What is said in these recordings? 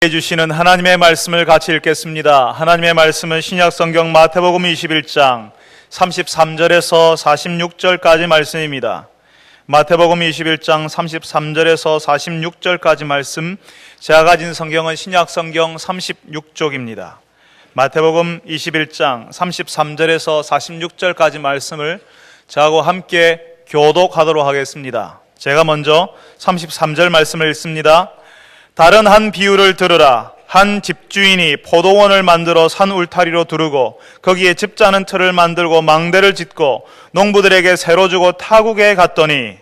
주시는 하나님의 말씀을 같이 읽겠습니다. 하나님의 말씀은 신약성경 마태복음 21장 33절에서 46절까지 말씀입니다. 마태복음 21장 33절에서 46절까지 말씀, 제가 가진 성경은 신약성경 36쪽입니다. 마태복음 21장 33절에서 46절까지 말씀을 저하고 함께 교독하도록 하겠습니다. 제가 먼저 33절 말씀을 읽습니다. 다른 한 비유를 들으라. 한 집주인이 포도원을 만들어 산 울타리로 두르고 거기에 집 자는 틀을 만들고 망대를 짓고 농부들에게 새로 주고 타국에 갔더니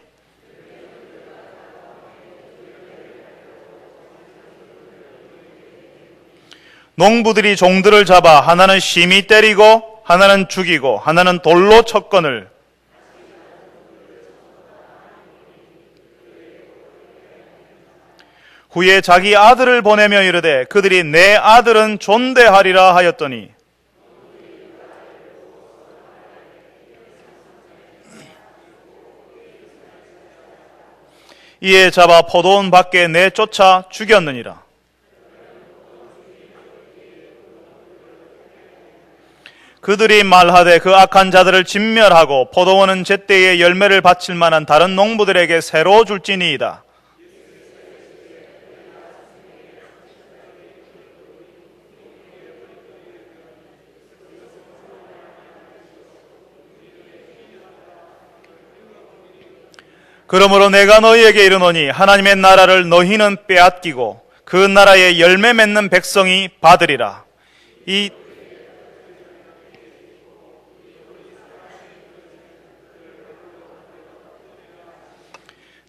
농부들이 종들을 잡아 하나는 심히 때리고 하나는 죽이고 하나는 돌로 쳤거늘 후에 자기 아들을 보내며 이르되 그들이 내 아들은 존대하리라 하였더니 이에 잡아 포도원 밖에 내쫓아 죽였느니라. 그들이 말하되 그 악한 자들을 진멸하고 포도원은 제때에 열매를 바칠 만한 다른 농부들에게 새로 줄지니이다. 그러므로 내가 너희에게 이르노니 하나님의 나라를 너희는 빼앗기고 그 나라의 열매 맺는 백성이 받으리라. 이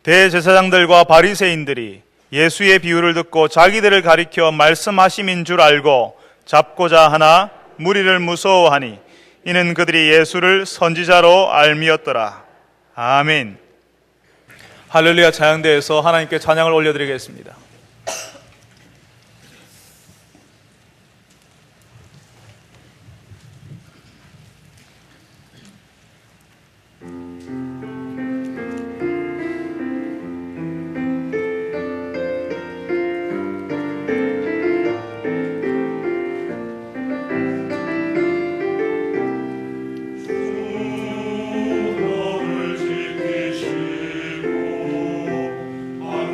대제사장들과 바리새인들이 예수의 비유를 듣고 자기들을 가리켜 말씀하심인 줄 알고 잡고자 하나 무리를 무서워하니 이는 그들이 예수를 선지자로 알미었더라. 아멘. 할렐루야. 찬양대에서 하나님께 찬양을 올려드리겠습니다.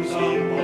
항상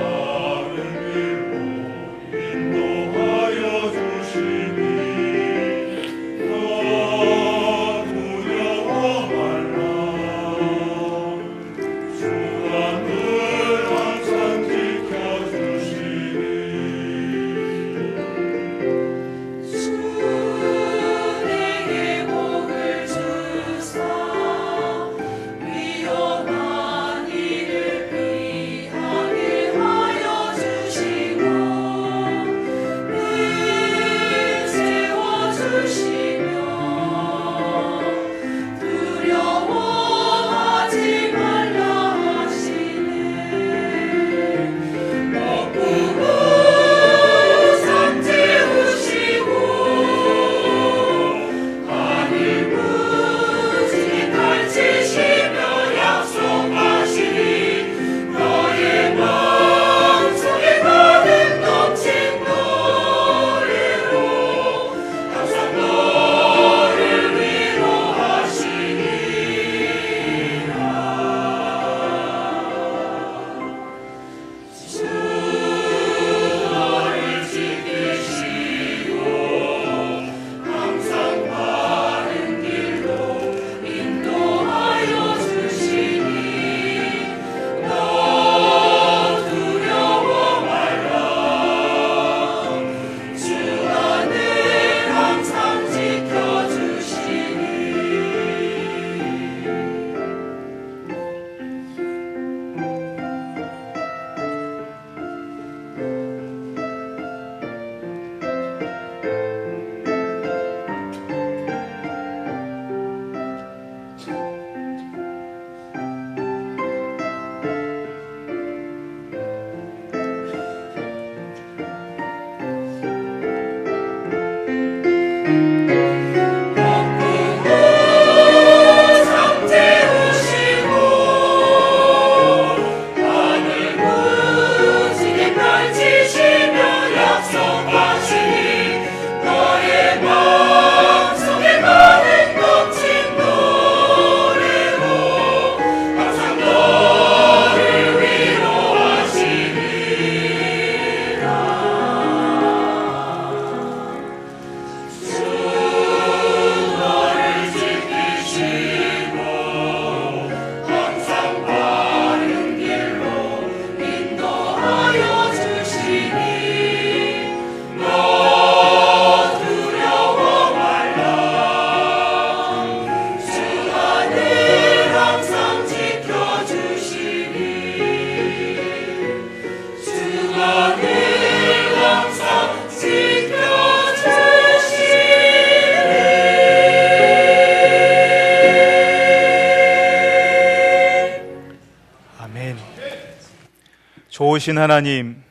좋으신 하나님,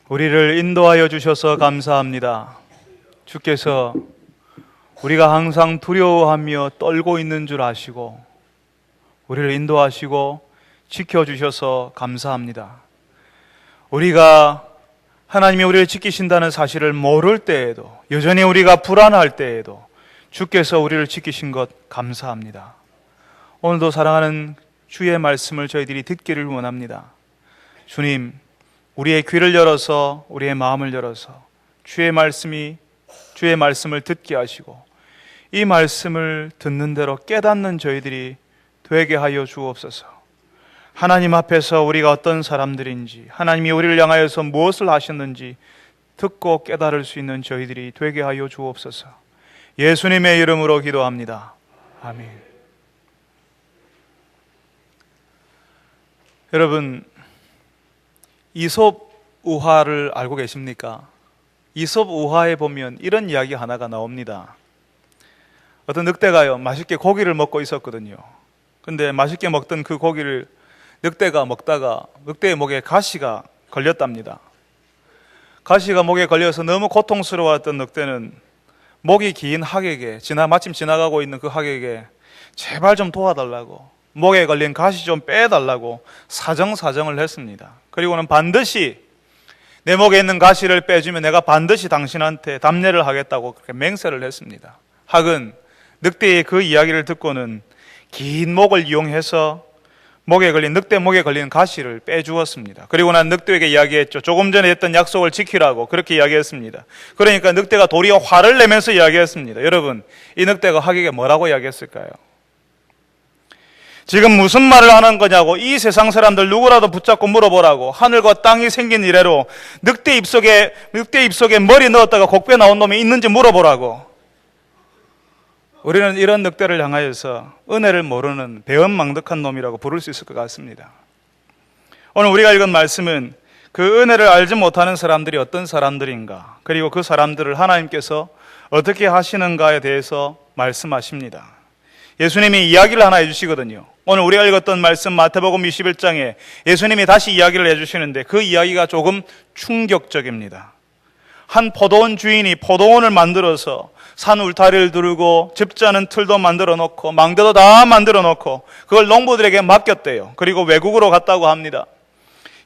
우리를 인도하여 주셔서 감사합니다. 주께서 우리가 항상 두려워하며 떨고 있는 줄 아시고 우리를 인도하시고 지켜주셔서 감사합니다. 우리가 하나님이 우리를 지키신다는 사실을 모를 때에도, 여전히 우리가 불안할 때에도 주께서 우리를 지키신 것 감사합니다. 오늘도 사랑하는 주의 말씀을 저희들이 듣기를 원합니다. 주님, 우리의 귀를 열어서, 우리의 마음을 열어서 주의 말씀을 듣게 하시고 이 말씀을 듣는 대로 깨닫는 저희들이 되게 하여 주옵소서. 하나님 앞에서 우리가 어떤 사람들인지, 하나님이 우리를 향하여서 무엇을 하셨는지 듣고 깨달을 수 있는 저희들이 되게 하여 주옵소서. 예수님의 이름으로 기도합니다. 아멘. 여러분, 이솝 우화를 알고 계십니까? 이솝 우화에 보면 이런 이야기 하나가 나옵니다. 어떤 늑대가요, 맛있게 고기를 먹고 있었거든요. 근데 맛있게 먹던 그 고기를 늑대가 먹다가 늑대의 목에 가시가 걸렸답니다. 가시가 목에 걸려서 너무 고통스러웠던 늑대는 목이 긴 학에게, 마침 지나가고 있는 그 학에게 제발 좀 도와달라고, 목에 걸린 가시 좀 빼달라고 사정을 했습니다. 그리고는 반드시 내 목에 있는 가시를 빼주면 내가 반드시 당신한테 답례를 하겠다고 그렇게 맹세를 했습니다. 학은 늑대의 그 이야기를 듣고는 긴 목을 이용해서 늑대 목에 걸린 가시를 빼주었습니다. 그리고 난 늑대에게 이야기했죠. 조금 전에 했던 약속을 지키라고 그렇게 이야기했습니다. 그러니까 늑대가 도리어 화를 내면서 이야기했습니다. 여러분, 이 늑대가 학에게 뭐라고 이야기했을까요? 지금 무슨 말을 하는 거냐고, 이 세상 사람들 누구라도 붙잡고 물어보라고, 하늘과 땅이 생긴 이래로 늑대 입속에 머리 넣었다가 곡배 나온 놈이 있는지 물어보라고. 우리는 이런 늑대를 향하여서 은혜를 모르는 배은망덕한 놈이라고 부를 수 있을 것 같습니다. 오늘 우리가 읽은 말씀은 그 은혜를 알지 못하는 사람들이 어떤 사람들인가, 그리고 그 사람들을 하나님께서 어떻게 하시는가에 대해서 말씀하십니다. 예수님이 이야기를 하나 해주시거든요. 오늘 우리가 읽었던 말씀 마태복음 21장에 예수님이 다시 이야기를 해주시는데 그 이야기가 조금 충격적입니다. 한 포도원 주인이 포도원을 만들어서 산 울타리를 두르고 집자는 틀도 만들어 놓고 망대도 다 만들어 놓고 그걸 농부들에게 맡겼대요. 그리고 외국으로 갔다고 합니다.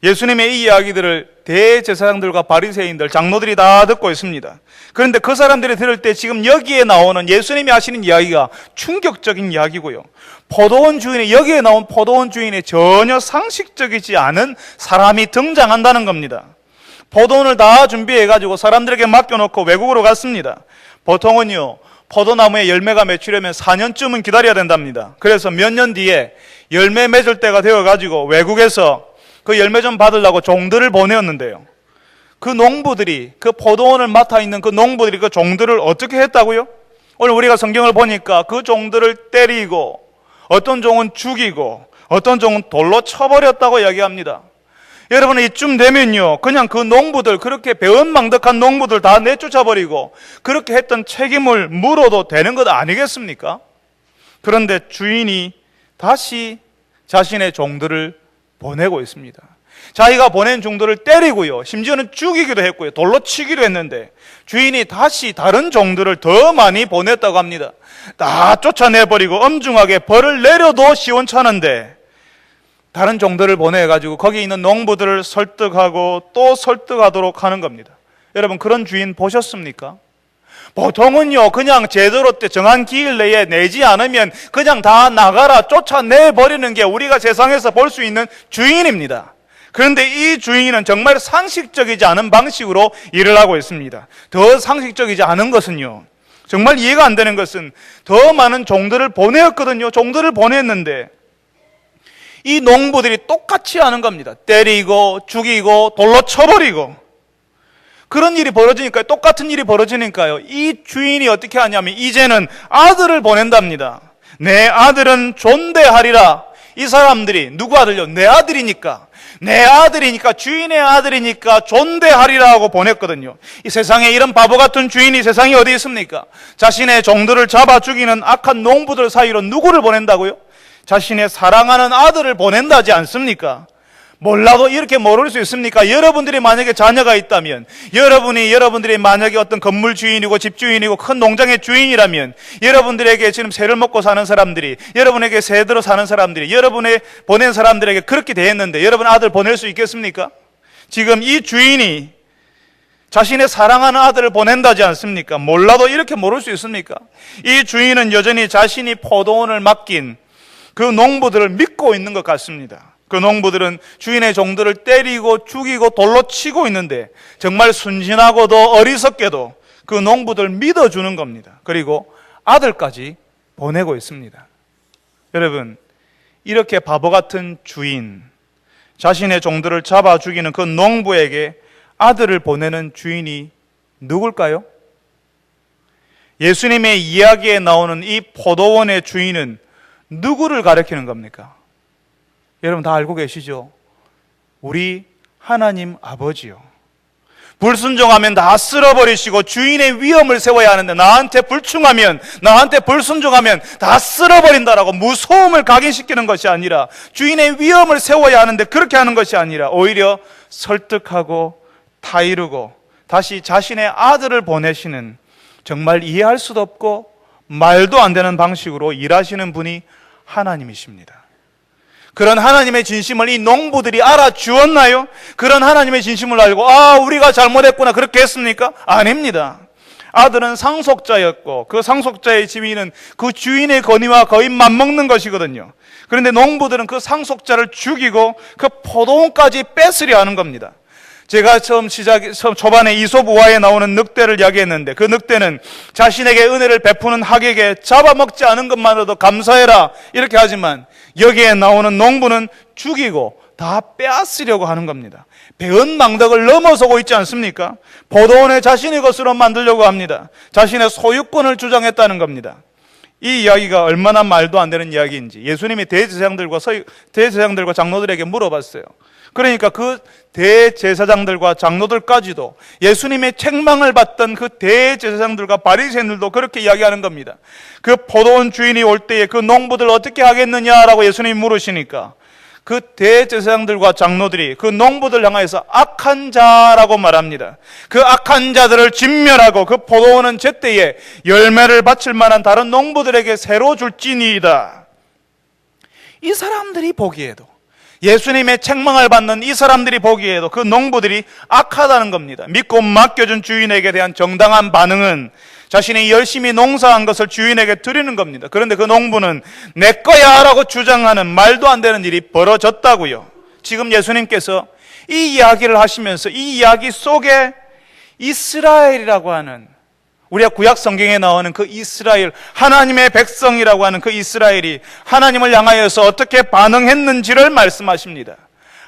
예수님의 이 이야기들을 대제사장들과 바리새인들, 장로들이 다 듣고 있습니다. 그런데 그 사람들이 들을 때 지금 여기에 나오는 예수님이 하시는 이야기가 충격적인 이야기고요. 여기에 나온 포도원 주인이 전혀 상식적이지 않은 사람이 등장한다는 겁니다. 포도원을 다 준비해가지고 사람들에게 맡겨놓고 외국으로 갔습니다. 보통은요, 포도나무에 열매가 맺히려면 4년쯤은 기다려야 된답니다. 그래서 몇 년 뒤에 열매 맺을 때가 되어가지고 외국에서 그 열매 좀 받으려고 종들을 보내었는데요. 그 농부들이, 그 포도원을 맡아 있는 그 농부들이 그 종들을 어떻게 했다고요? 오늘 우리가 성경을 보니까 그 종들을 때리고, 어떤 종은 죽이고, 어떤 종은 돌로 쳐버렸다고 이야기합니다. 여러분, 이쯤 되면요, 그냥 그 농부들, 그렇게 배은망덕한 농부들 다 내쫓아버리고 그렇게 했던 책임을 물어도 되는 것 아니겠습니까? 그런데 주인이 다시 자신의 종들을 보내고 있습니다. 자기가 보낸 종들을 때리고요, 심지어는 죽이기도 했고요, 돌로 치기도 했는데 주인이 다시 다른 종들을 더 많이 보냈다고 합니다. 다 쫓아내버리고 엄중하게 벌을 내려도 시원찮은데 다른 종들을 보내가지고 거기 있는 농부들을 설득하고 또 설득하도록 하는 겁니다. 여러분, 그런 주인 보셨습니까? 보통은요, 그냥 제대로 때 정한 기일 내에 내지 않으면 그냥 다 나가라 쫓아내버리는 게 우리가 세상에서 볼 수 있는 주인입니다. 그런데 이 주인은 정말 상식적이지 않은 방식으로 일을 하고 있습니다. 더 상식적이지 않은 것은요, 정말 이해가 안 되는 것은 더 많은 종들을 보내었거든요. 종들을 보냈는데 이 농부들이 똑같이 하는 겁니다. 때리고 죽이고 돌로 쳐버리고. 그런 일이 벌어지니까요, 똑같은 일이 벌어지니까요, 이 주인이 어떻게 하냐면 이제는 아들을 보낸답니다. 내 아들은 존대하리라. 이 사람들이 누구 아들요? 내 아들이니까, 주인의 아들이니까 존대하리라 하고 보냈거든요. 이 세상에 이런 바보 같은 주인이 세상에 어디 있습니까? 자신의 종들을 잡아 죽이는 악한 농부들 사이로 누구를 보낸다고요? 자신의 사랑하는 아들을 보낸다지 않습니까? 몰라도 이렇게 모를 수 있습니까? 여러분들이 만약에 자녀가 있다면, 여러분들이 만약에 어떤 건물 주인이고 집 주인이고 큰 농장의 주인이라면, 여러분들에게 지금 새를 먹고 사는 사람들이, 여러분에게 새 들어 사는 사람들이, 여러분의 보낸 사람들에게 그렇게 대했는데 여러분 아들 보낼 수 있겠습니까? 지금 이 주인이 자신의 사랑하는 아들을 보낸다지 않습니까? 몰라도 이렇게 모를 수 있습니까? 이 주인은 여전히 자신이 포도원을 맡긴 그 농부들을 믿고 있는 것 같습니다. 그 농부들은 주인의 종들을 때리고 죽이고 돌로 치고 있는데 정말 순진하고도 어리석게도 그 농부들 믿어주는 겁니다. 그리고 아들까지 보내고 있습니다. 여러분, 이렇게 바보 같은 주인, 자신의 종들을 잡아 죽이는 그 농부에게 아들을 보내는 주인이 누굴까요? 예수님의 이야기에 나오는 이 포도원의 주인은 누구를 가리키는 겁니까? 여러분 다 알고 계시죠? 우리 하나님 아버지요. 불순종하면 다 쓸어버리시고 주인의 위엄을 세워야 하는데 나한테 불충하면, 나한테 불순종하면 다 쓸어버린다라고 무서움을 각인시키는 것이 아니라, 주인의 위엄을 세워야 하는데 그렇게 하는 것이 아니라 오히려 설득하고 타이르고 다시 자신의 아들을 보내시는, 정말 이해할 수도 없고 말도 안 되는 방식으로 일하시는 분이 하나님이십니다. 그런 하나님의 진심을 이 농부들이 알아주었나요? 그런 하나님의 진심을 알고 우리가 잘못했구나 그렇게 했습니까? 아닙니다. 아들은 상속자였고 그 상속자의 지위는 그 주인의 권위와 거의 맞먹는 것이거든요. 그런데 농부들은 그 상속자를 죽이고 그 포도원까지 뺏으려 하는 겁니다. 제가 처음 초반에 이솝 우화에 나오는 늑대를 이야기했는데, 그 늑대는 자신에게 은혜를 베푸는 학에게 잡아먹지 않은 것만으로도 감사해라 이렇게 하지만, 여기에 나오는 농부는 죽이고 다 빼앗으려고 하는 겁니다. 배은망덕을 넘어서고 있지 않습니까? 포도원을 자신의 것으로 만들려고 합니다. 자신의 소유권을 주장했다는 겁니다. 이 이야기가 얼마나 말도 안 되는 이야기인지 예수님이 대제사장들과 장로들에게 물어봤어요. 그러니까 그 대제사장들과 장로들까지도 예수님의 책망을 받던 그 대제사장들과 바리새인들도 그렇게 이야기하는 겁니다. 그 포도원 주인이 올 때에 그 농부들 어떻게 하겠느냐라고 예수님이 물으시니까 그 대제사장들과 장로들이 그 농부들 향해서 악한 자라고 말합니다. 그 악한 자들을 진멸하고 그 포도원은 제때에 열매를 바칠 만한 다른 농부들에게 새로 줄지니이다. 이 사람들이 보기에도, 예수님의 책망을 받는 이 사람들이 보기에도 그 농부들이 악하다는 겁니다. 믿고 맡겨준 주인에게 대한 정당한 반응은 자신이 열심히 농사한 것을 주인에게 드리는 겁니다. 그런데 그 농부는 내 거야 라고 주장하는 말도 안 되는 일이 벌어졌다고요. 지금 예수님께서 이 이야기를 하시면서 이 이야기 속에 이스라엘이라고 하는, 우리가 구약 성경에 나오는 그 이스라엘, 하나님의 백성이라고 하는 그 이스라엘이 하나님을 향하여서 어떻게 반응했는지를 말씀하십니다.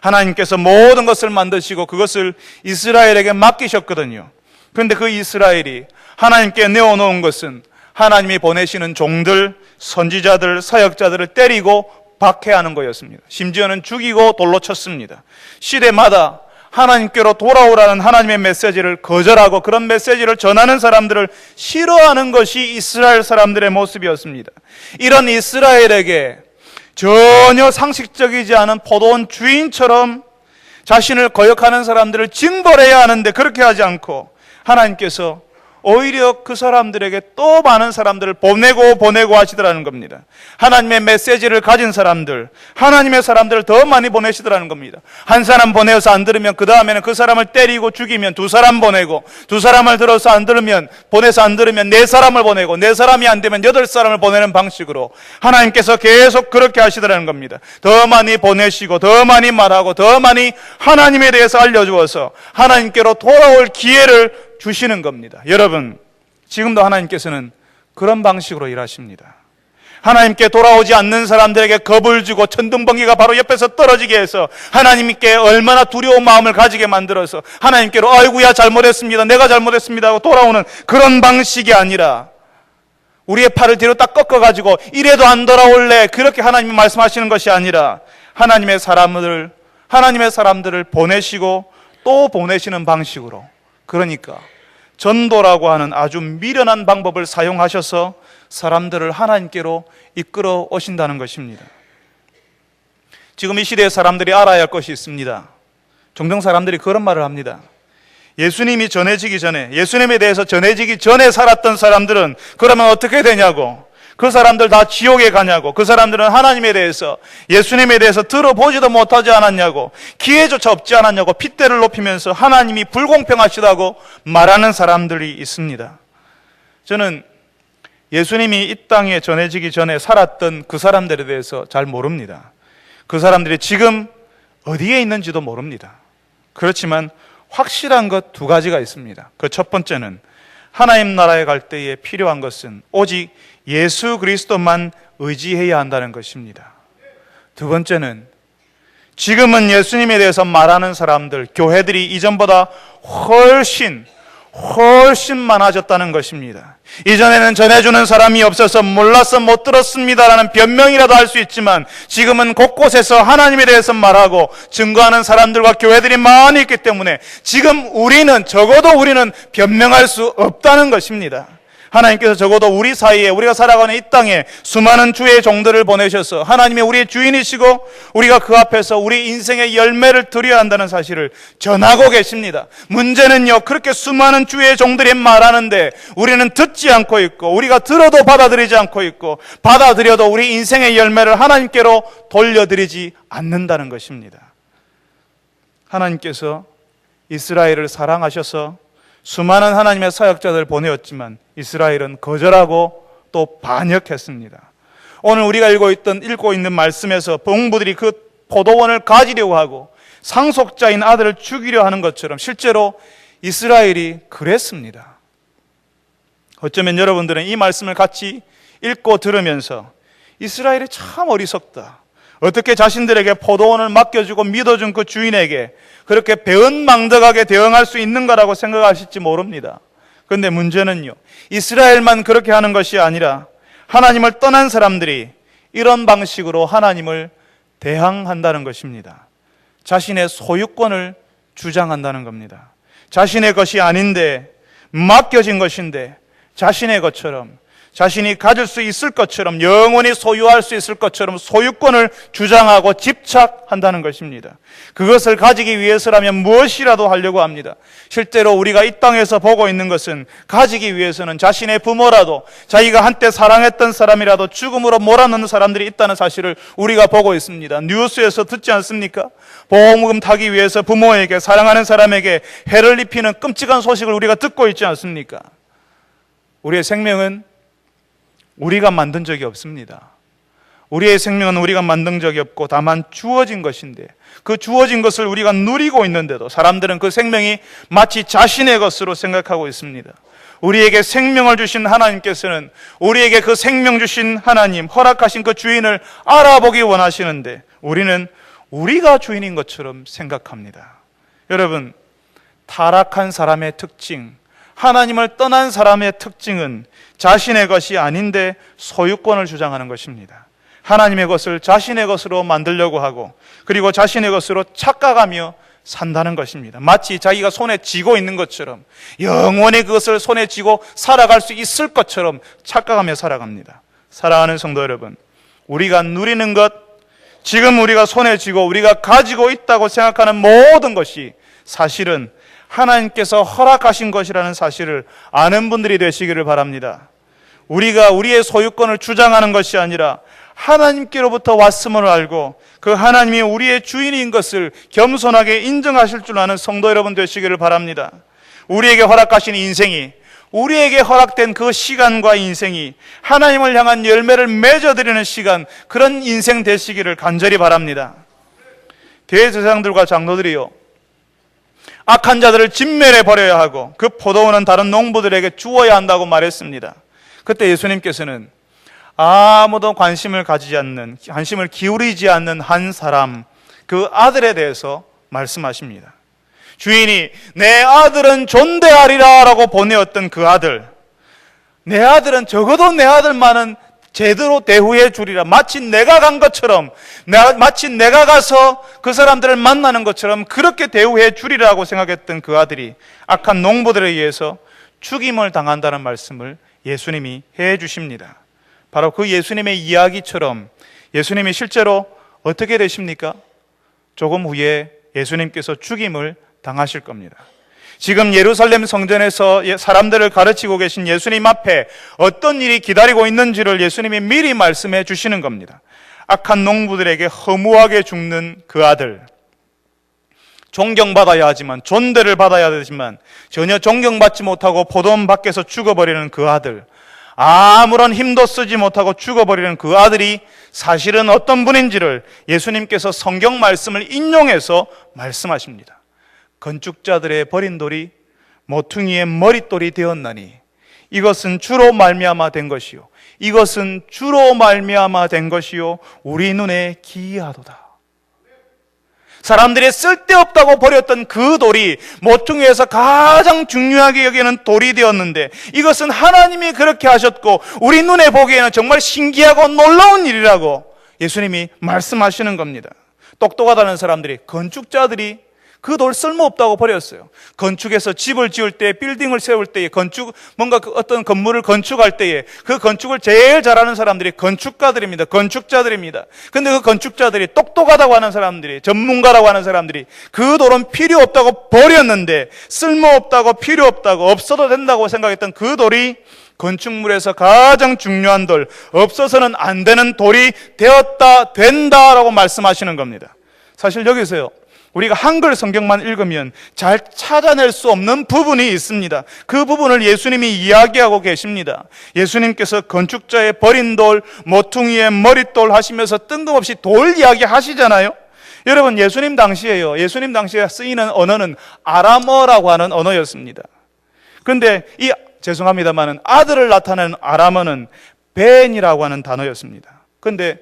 하나님께서 모든 것을 만드시고 그것을 이스라엘에게 맡기셨거든요. 그런데 그 이스라엘이 하나님께 내어놓은 것은 하나님이 보내시는 종들, 선지자들, 사역자들을 때리고 박해하는 거였습니다. 심지어는 죽이고 돌로 쳤습니다. 시대마다 하나님께로 돌아오라는 하나님의 메시지를 거절하고 그런 메시지를 전하는 사람들을 싫어하는 것이 이스라엘 사람들의 모습이었습니다. 이런 이스라엘에게 전혀 상식적이지 않은 포도원 주인처럼 자신을 거역하는 사람들을 징벌해야 하는데 그렇게 하지 않고 하나님께서 오히려 그 사람들에게 또 많은 사람들을 보내고 하시더라는 겁니다. 하나님의 메시지를 가진 사람들, 하나님의 사람들을 더 많이 보내시더라는 겁니다. 한 사람 보내서 안 들으면 그 다음에는 그 사람을 때리고 죽이면 두 사람 보내고, 두 사람을 들어서 보내서 안 들으면 네 사람을 보내고, 네 사람이 안 되면 8사람을 보내는 방식으로 하나님께서 계속 그렇게 하시더라는 겁니다. 더 많이 보내시고 더 많이 말하고 더 많이 하나님에 대해서 알려주어서 하나님께로 돌아올 기회를 주시는 겁니다. 여러분, 지금도 하나님께서는 그런 방식으로 일하십니다. 하나님께 돌아오지 않는 사람들에게 겁을 주고 천둥번개가 바로 옆에서 떨어지게 해서 하나님께 얼마나 두려운 마음을 가지게 만들어서 하나님께로 아이고야 잘못했습니다, 내가 잘못했습니다 하고 돌아오는 그런 방식이 아니라, 우리의 팔을 뒤로 딱 꺾어가지고 이래도 안 돌아올래 그렇게 하나님이 말씀하시는 것이 아니라 하나님의 사람들을 보내시고 또 보내시는 방식으로, 그러니까 전도라고 하는 아주 미련한 방법을 사용하셔서 사람들을 하나님께로 이끌어 오신다는 것입니다. 지금 이 시대의 사람들이 알아야 할 것이 있습니다. 종종 사람들이 그런 말을 합니다. 예수님이 전해지기 전에, 예수님에 대해서 전해지기 전에 살았던 사람들은 그러면 어떻게 되냐고, 그 사람들 다 지옥에 가냐고, 그 사람들은 하나님에 대해서, 예수님에 대해서 들어보지도 못하지 않았냐고, 기회조차 없지 않았냐고 핏대를 높이면서 하나님이 불공평하시다고 말하는 사람들이 있습니다. 저는 예수님이 이 땅에 전해지기 전에 살았던 그 사람들에 대해서 잘 모릅니다. 그 사람들이 지금 어디에 있는지도 모릅니다. 그렇지만 확실한 것 두 가지가 있습니다. 그 첫 번째는 하나님 나라에 갈 때에 필요한 것은 오직 예수 그리스도만 의지해야 한다는 것입니다. 두 번째는 지금은 예수님에 대해서 말하는 사람들, 교회들이 이전보다 훨씬 많아졌다는 것입니다. 이전에는 전해주는 사람이 없어서 몰라서 못 들었습니다라는 변명이라도 할 수 있지만 지금은 곳곳에서 하나님에 대해서 말하고 증거하는 사람들과 교회들이 많이 있기 때문에 지금 적어도 우리는 변명할 수 없다는 것입니다. 하나님께서 적어도 우리 사이에, 우리가 살아가는 이 땅에 수많은 주의 종들을 보내셔서 하나님의 우리의 주인이시고 우리가 그 앞에서 우리 인생의 열매를 드려야 한다는 사실을 전하고 계십니다. 문제는요, 그렇게 수많은 주의 종들이 말하는데 우리는 듣지 않고 있고, 우리가 들어도 받아들이지 않고 있고, 받아들여도 우리 인생의 열매를 하나님께로 돌려드리지 않는다는 것입니다. 하나님께서 이스라엘을 사랑하셔서 수많은 하나님의 사역자들을 보내었지만 이스라엘은 거절하고 또 반역했습니다. 오늘 우리가 읽고 있는 말씀에서 농부들이 그 포도원을 가지려고 하고 상속자인 아들을 죽이려 하는 것처럼 실제로 이스라엘이 그랬습니다. 어쩌면 여러분들은 이 말씀을 같이 읽고 들으면서 이스라엘이 참 어리석다, 어떻게 자신들에게 포도원을 맡겨주고 믿어준 그 주인에게 그렇게 배은망덕하게 대응할 수 있는가라고 생각하실지 모릅니다. 그런데 문제는요, 이스라엘만 그렇게 하는 것이 아니라 하나님을 떠난 사람들이 이런 방식으로 하나님을 대항한다는 것입니다. 자신의 소유권을 주장한다는 겁니다. 자신의 것이 아닌데, 맡겨진 것인데 자신의 것처럼, 자신이 가질 수 있을 것처럼, 영원히 소유할 수 있을 것처럼 소유권을 주장하고 집착한다는 것입니다. 그것을 가지기 위해서라면 무엇이라도 하려고 합니다. 실제로 우리가 이 땅에서 보고 있는 것은 가지기 위해서는 자신의 부모라도, 자기가 한때 사랑했던 사람이라도 죽음으로 몰아넣는 사람들이 있다는 사실을 우리가 보고 있습니다. 뉴스에서 듣지 않습니까? 보험금 타기 위해서 부모에게, 사랑하는 사람에게 해를 입히는 끔찍한 소식을 우리가 듣고 있지 않습니까? 우리의 생명은 우리가 만든 적이 없습니다. 우리의 생명은 우리가 만든 적이 없고 다만 주어진 것인데, 그 주어진 것을 우리가 누리고 있는데도 사람들은 그 생명이 마치 자신의 것으로 생각하고 있습니다. 우리에게 생명을 주신 하나님께서는 우리에게 그 생명 주신 하나님, 허락하신 그 주인을 알아보기 원하시는데 우리는 우리가 주인인 것처럼 생각합니다. 여러분, 타락한 사람의 특징, 하나님을 떠난 사람의 특징은 자신의 것이 아닌데 소유권을 주장하는 것입니다. 하나님의 것을 자신의 것으로 만들려고 하고, 그리고 자신의 것으로 착각하며 산다는 것입니다. 마치 자기가 손에 쥐고 있는 것처럼, 영원히 그것을 손에 쥐고 살아갈 수 있을 것처럼 착각하며 살아갑니다. 사랑하는 성도 여러분, 우리가 누리는 것, 지금 우리가 손에 쥐고 우리가 가지고 있다고 생각하는 모든 것이 사실은 하나님께서 허락하신 것이라는 사실을 아는 분들이 되시기를 바랍니다. 우리가 우리의 소유권을 주장하는 것이 아니라 하나님께로부터 왔음을 알고 그 하나님이 우리의 주인인 것을 겸손하게 인정하실 줄 아는 성도 여러분 되시기를 바랍니다. 우리에게 허락하신 인생이, 우리에게 허락된 그 시간과 인생이 하나님을 향한 열매를 맺어드리는 시간, 그런 인생 되시기를 간절히 바랍니다. 대제사장들과 장로들이요, 악한 자들을 진멸해 버려야 하고 그 포도원은 다른 농부들에게 주어야 한다고 말했습니다. 그때 예수님께서는 아무도 관심을 기울이지 않는 한 사람, 그 아들에 대해서 말씀하십니다. 주인이 내 아들은 존대하리라 라고 보내었던 그 아들, 내 아들은 적어도 내 아들만은 제대로 대우해 주리라, 마치 내가 간 것처럼, 마치 내가 가서 그 사람들을 만나는 것처럼 그렇게 대우해 주리라고 생각했던 그 아들이 악한 농부들에 의해서 죽임을 당한다는 말씀을 예수님이 해 주십니다. 바로 그 예수님의 이야기처럼 예수님이 실제로 어떻게 되십니까? 조금 후에 예수님께서 죽임을 당하실 겁니다. 지금 예루살렘 성전에서 사람들을 가르치고 계신 예수님 앞에 어떤 일이 기다리고 있는지를 예수님이 미리 말씀해 주시는 겁니다. 악한 농부들에게 허무하게 죽는 그 아들, 존경받아야 하지만, 존대를 받아야 되지만 전혀 존경받지 못하고 포도원 밖에서 죽어버리는 그 아들, 아무런 힘도 쓰지 못하고 죽어버리는 그 아들이 사실은 어떤 분인지를 예수님께서 성경 말씀을 인용해서 말씀하십니다. 건축자들의 버린 돌이 모퉁이의 머릿돌이 되었나니 이것은 주로 말미암아 된 것이요, 이것은 주로 말미암아 된 것이요 우리 눈에 기이하도다. 사람들이 쓸데없다고 버렸던 그 돌이 모퉁이에서 가장 중요하게 여기는 돌이 되었는데, 이것은 하나님이 그렇게 하셨고 우리 눈에 보기에는 정말 신기하고 놀라운 일이라고 예수님이 말씀하시는 겁니다. 똑똑하다는 사람들이, 건축자들이 그 돌 쓸모없다고 버렸어요. 건축에서 집을 지을 때, 빌딩을 세울 때에, 뭔가 어떤 건물을 건축할 때에 그 건축을 제일 잘하는 사람들이 건축가들입니다. 건축자들입니다. 근데 그 건축자들이, 똑똑하다고 하는 사람들이, 전문가라고 하는 사람들이 그 돌은 필요 없다고 버렸는데, 쓸모없다고, 필요 없다고, 없어도 된다고 생각했던 그 돌이 건축물에서 가장 중요한 돌, 없어서는 안 되는 돌이 되었다, 된다라고 말씀하시는 겁니다. 사실 여기서요, 우리가 한글 성경만 읽으면 잘 찾아낼 수 없는 부분이 있습니다. 그 부분을 예수님이 이야기하고 계십니다. 예수님께서 건축자의 버린 돌, 모퉁이의 머릿돌 하시면서 뜬금없이 돌 이야기 하시잖아요. 여러분, 예수님 당시에 쓰이는 언어는 아람어라고 하는 언어였습니다. 그런데 죄송합니다만은 아들을 나타내는 아람어는 벤이라고 하는 단어였습니다. 그런데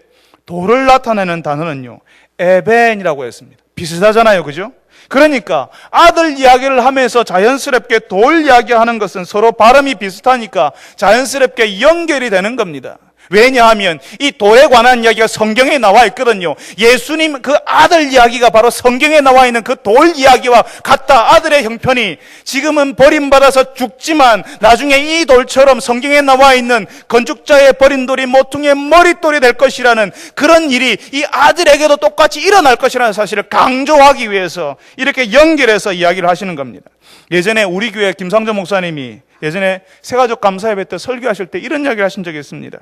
돌을 나타내는 단어는요, 에벤이라고 했습니다. 비슷하잖아요, 그죠? 그러니까 아들 이야기를 하면서 자연스럽게 돌 이야기하는 것은 서로 발음이 비슷하니까 자연스럽게 연결이 되는 겁니다. 왜냐하면 이 돌에 관한 이야기가 성경에 나와 있거든요. 예수님 그 아들 이야기가 바로 성경에 나와 있는 그 돌 이야기와 같다. 아들의 형편이 지금은 버림받아서 죽지만 나중에 이 돌처럼 성경에 나와 있는 건축자의 버린 돌이 모퉁이의 머릿돌이 될 것이라는 그런 일이 이 아들에게도 똑같이 일어날 것이라는 사실을 강조하기 위해서 이렇게 연결해서 이야기를 하시는 겁니다. 예전에 우리 교회 김상조 목사님이 예전에 새가족 감사예배 때 설교하실 때 이런 이야기를 하신 적이 있습니다.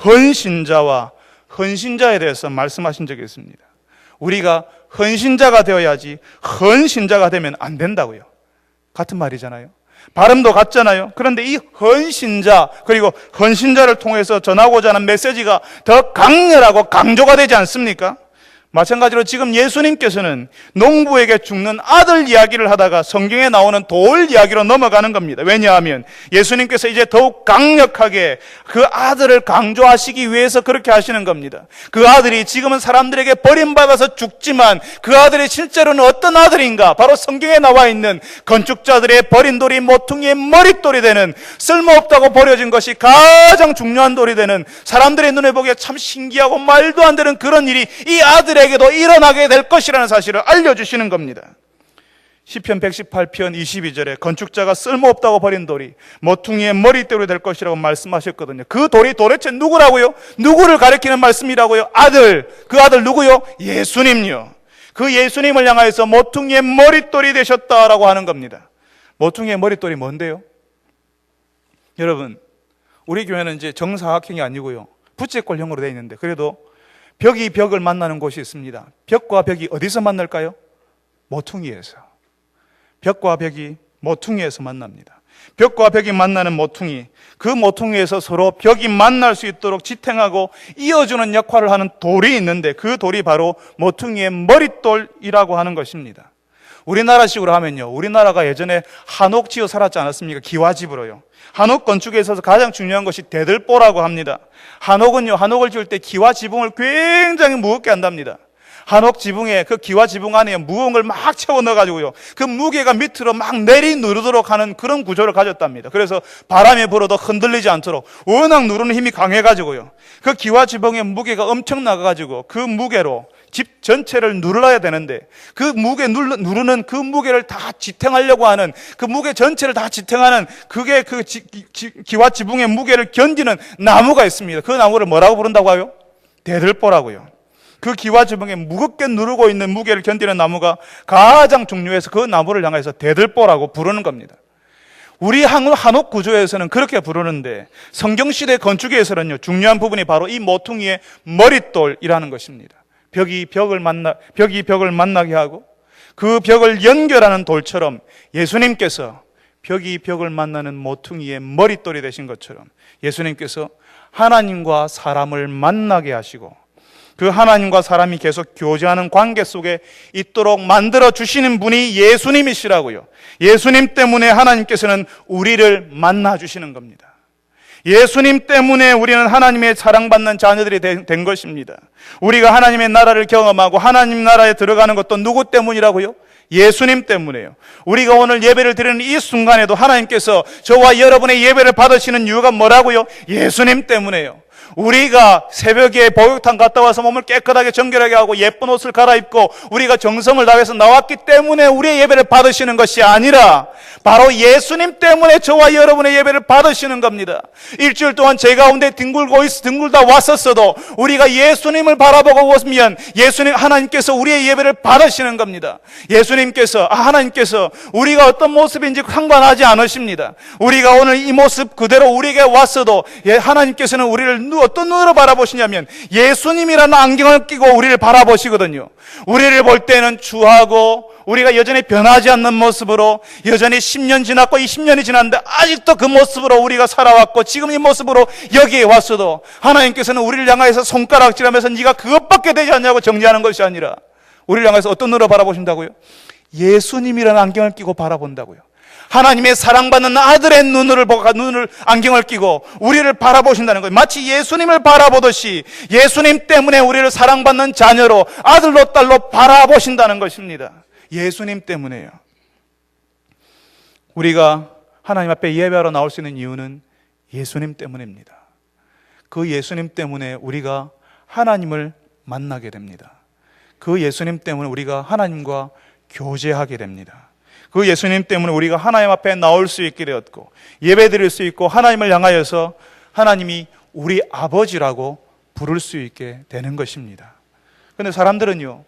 헌신자와 헌신자에 대해서 말씀하신 적이 있습니다. 우리가 헌신자가 되어야지 헌신자가 되면 안 된다고요. 같은 말이잖아요. 발음도 같잖아요. 그런데 이 헌신자, 그리고 헌신자를 통해서 전하고자 하는 메시지가 더 강렬하고 강조가 되지 않습니까? 마찬가지로 지금 예수님께서는 농부에게 죽는 아들 이야기를 하다가 성경에 나오는 돌 이야기로 넘어가는 겁니다. 왜냐하면 예수님께서 이제 더욱 강력하게 그 아들을 강조하시기 위해서 그렇게 하시는 겁니다. 그 아들이 지금은 사람들에게 버림받아서 죽지만 그 아들이 실제로는 어떤 아들인가? 바로 성경에 나와 있는 건축자들의 버린 돌이 모퉁이의 머릿돌이 되는, 쓸모없다고 버려진 것이 가장 중요한 돌이 되는, 사람들의 눈에 보기에 참 신기하고 말도 안 되는 그런 일이 이 아들에게도 일어나게 될 것이라는 사실을 알려주시는 겁니다. 시편 118편 22절에 건축자가 쓸모없다고 버린 돌이 모퉁이의 머릿돌이 될 것이라고 말씀하셨거든요. 그 돌이 도대체 누구라고요? 누구를 가리키는 말씀이라고요? 아들. 그 아들 누구요? 예수님요. 그 예수님을 향하여서 모퉁이의 머릿돌이 되셨다라고 하는 겁니다. 모퉁이의 머릿돌이 뭔데요? 여러분, 우리 교회는 이제 정사각형이 아니고요, 부채꼴형으로 되어 있는데, 그래도 벽이 벽을 만나는 곳이 있습니다. 벽과 벽이 어디서 만날까요? 모퉁이에서. 벽과 벽이 모퉁이에서 만납니다. 벽과 벽이 만나는 모퉁이, 그 모퉁이에서 서로 벽이 만날 수 있도록 지탱하고 이어주는 역할을 하는 돌이 있는데, 그 돌이 바로 모퉁이의 머릿돌이라고 하는 것입니다. 우리나라식으로 하면요, 우리나라가 예전에 한옥 지어 살았지 않았습니까? 기와집으로요. 한옥 건축에 있어서 가장 중요한 것이 대들보라고 합니다. 한옥은요, 한옥을 지을 때 기와 지붕을 굉장히 무겁게 한답니다. 한옥 지붕에, 그 기와 지붕 안에 무거운 걸 막 채워 넣어가지고요, 그 무게가 밑으로 막 내리누르도록 하는 그런 구조를 가졌답니다. 그래서 바람이 불어도 흔들리지 않도록 워낙 누르는 힘이 강해가지고요, 그 기와 지붕의 무게가 엄청 나가가지고 그 무게로 집 전체를 누르어야 되는데, 그 무게 누르는 그 무게를 다 지탱하려고 하는, 그 무게 전체를 다 지탱하는, 그게 그 기와 지붕의 무게를 견디는 나무가 있습니다. 그 나무를 뭐라고 부른다고 하요? 대들보라고요. 그 기와 지붕에 무겁게 누르고 있는 무게를 견디는 나무가 가장 중요해서 그 나무를 향해서 대들보라고 부르는 겁니다. 우리 한옥 구조에서는 그렇게 부르는데 성경시대 건축에서는요, 중요한 부분이 바로 이 모퉁이의 머릿돌이라는 것입니다. 벽이 벽을 만나게 하고 그 벽을 연결하는 돌처럼 예수님께서 벽이 벽을 만나는 모퉁이의 머릿돌이 되신 것처럼 예수님께서 하나님과 사람을 만나게 하시고 그 하나님과 사람이 계속 교제하는 관계 속에 있도록 만들어 주시는 분이 예수님이시라고요. 예수님 때문에 하나님께서는 우리를 만나 주시는 겁니다. 예수님 때문에 우리는 하나님의 사랑받는 자녀들이 된 것입니다. 우리가 하나님의 나라를 경험하고 하나님 나라에 들어가는 것도 누구 때문이라고요? 예수님 때문에요. 우리가 오늘 예배를 드리는 이 순간에도 하나님께서 저와 여러분의 예배를 받으시는 이유가 뭐라고요? 예수님 때문에요. 우리가 새벽에 목욕탕 갔다 와서 몸을 깨끗하게 정결하게 하고 예쁜 옷을 갈아입고 우리가 정성을 다해서 나왔기 때문에 우리의 예배를 받으시는 것이 아니라 바로 예수님 때문에 저와 여러분의 예배를 받으시는 겁니다. 일주일 동안 제 가운데 뒹굴다 왔었어도 우리가 예수님을 바라보고 오면 하나님께서 우리의 예배를 받으시는 겁니다. 하나님께서 우리가 어떤 모습인지 상관하지 않으십니다. 우리가 오늘 이 모습 그대로 우리에게 왔어도 하나님께서는 우리를 어떤 눈으로 바라보시냐면 예수님이라는 안경을 끼고 우리를 바라보시거든요. 우리를 볼 때는 추하고 우리가 여전히 변하지 않는 모습으로 여전히 10년 지났고 20년이 지났는데 아직도 그 모습으로 우리가 살아왔고 지금 이 모습으로 여기에 왔어도 하나님께서는 우리를 향해서 손가락질하면서 네가 그것밖에 되지 않냐고 정죄하는 것이 아니라 우리를 향해서 어떤 눈으로 바라보신다고요? 예수님이라는 안경을 끼고 바라본다고요. 하나님의 사랑받는 아들의 안경을 끼고 우리를 바라보신다는 거예요. 마치 예수님을 바라보듯이 예수님 때문에 우리를 사랑받는 자녀로 아들로 딸로 바라보신다는 것입니다. 예수님 때문에요. 우리가 하나님 앞에 예배하러 나올 수 있는 이유는 예수님 때문입니다. 그 예수님 때문에 우리가 하나님을 만나게 됩니다. 그 예수님 때문에 우리가 하나님과 교제하게 됩니다. 그 예수님 때문에 우리가 하나님 앞에 나올 수 있게 되었고 예배 드릴 수 있고 하나님을 향하여서 하나님이 우리 아버지라고 부를 수 있게 되는 것입니다. 그런데 사람들은요,